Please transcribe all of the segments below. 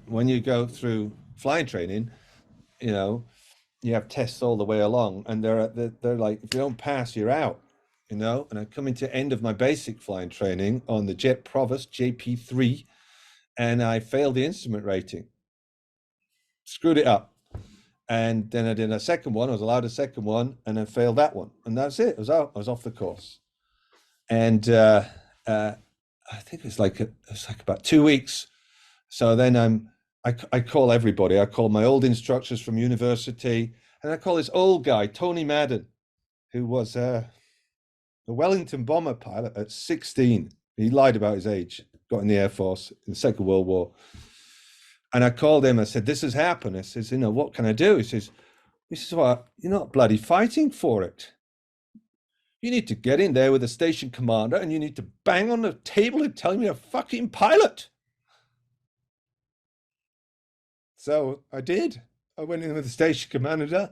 when you go through flying training, you know, you have tests all the way along, and they're like, if you don't pass, you're out. And I'm coming to end of my basic flying training on the Jet Provost JP3, and I failed the instrument rating, screwed it up. And then I did a second one. I was allowed a second one, and then failed that one, and that's it. I was out. I was off the course. And I think it's like about 2 weeks. So then I call everybody. I call my old instructors from university, and I call this old guy, Tony Madden, who was a Wellington bomber pilot at 16. He lied about his age. Got in the Air Force in the Second World War. And I called him. I said, "This has happened." I says, "What can I do?" He says, "Well, you're not bloody fighting for it. You need to get in there with the station commander, and you need to bang on the table and tell him you're a fucking pilot." So I did. I went in with the station commander.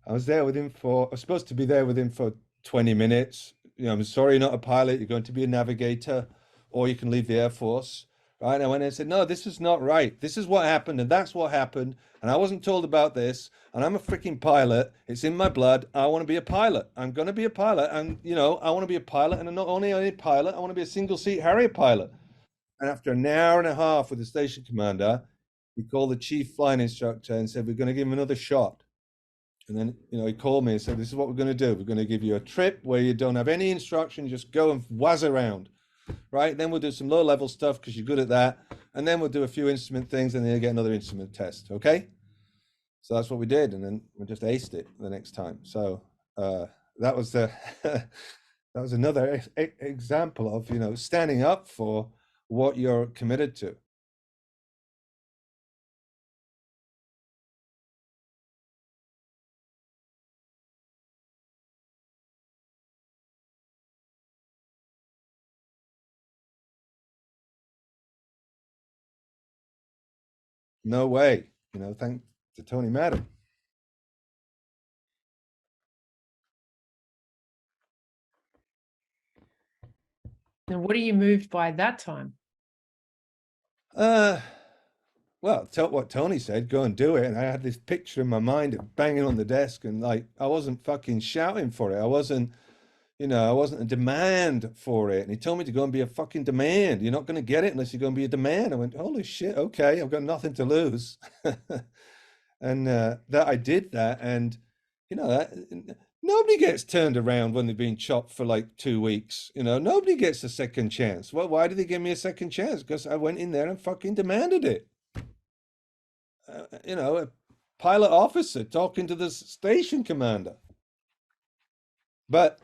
I was supposed to be there with him for 20 minutes. "I'm sorry, you're not a pilot. You're going to be a navigator, or you can leave the Air Force." Right? And I went in and said, "No, this is not right. This is what happened, and that's what happened. And I wasn't told about this. And I'm a freaking pilot. It's in my blood. I want to be a pilot. I'm going to be a pilot. And, I want to be a pilot. And I'm not only a pilot, I want to be a single seat Harrier pilot." And after an hour and a half with the station commander, he called the chief flying instructor and said, "We're going to give him another shot." And then, he called me and said, "This is what we're going to do. We're going to give you a trip where you don't have any instruction. Just go and whiz around. Right? Then we'll do some low level stuff because you're good at that. And then we'll do a few instrument things, and then you get another instrument test." Okay? So that's what we did. And then we just aced it the next time. So that was that was another example of, standing up for what you're committed to. No way. Thanks to Tony Madden. And what are you moved by that time? Well, tell what Tony said, go and do it. And I had this picture in my mind of banging on the desk, and like I wasn't fucking shouting for it. I wasn't a demand for it. And he told me to go and be a fucking demand. You're not going to get it unless you're going to be a demand. I went, holy shit, okay, I've got nothing to lose. And that I did that, and that nobody gets turned around when they've been chopped for like 2 weeks. Nobody gets a second chance. Well, why did they give me a second chance? Because I went in there and fucking demanded it. A pilot officer talking to the station commander. But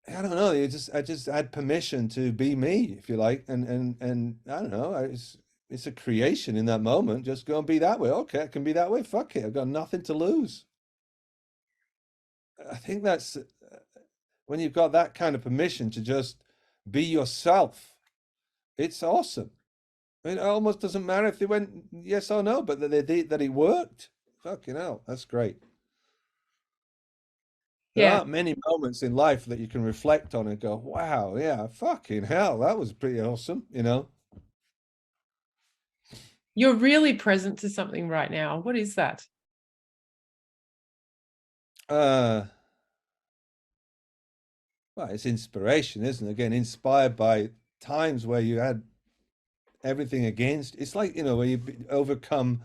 I don't know. I just had permission to be me, if you like, and I don't know. It's a creation in that moment. Just go and be that way. Okay, I can be that way. Fuck it. I've got nothing to lose. I think that's when you've got that kind of permission to just be yourself. It's awesome. I mean, it almost doesn't matter if they went yes or no, but that it worked. Fucking hell, that's great. There Yeah, aren't many moments in life that you can reflect on and go, "Wow, yeah, fucking hell, that was pretty awesome." you're really present to something right now. What is that? Uh, well, it's inspiration, isn't it? Again, inspired by times where you had everything against. It's like, where you overcome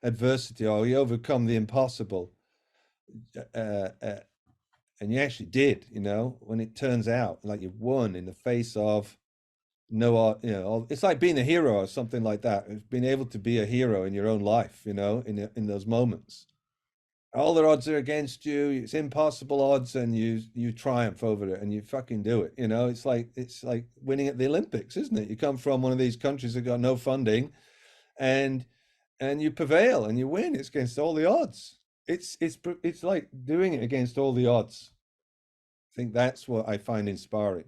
adversity, or you overcome the impossible. Uh, uh, and you actually did, when it turns out like you've won in the face of no, it's like being a hero or something like that. It's being able to be a hero in your own life, in those moments. All the odds are against you. It's impossible odds, and you triumph over it, and you fucking do it. It's like winning at the Olympics, isn't it? You come from one of these countries that got no funding, and you prevail and you win. It's against all the odds. It's like doing it against all the odds. I think that's what I find inspiring.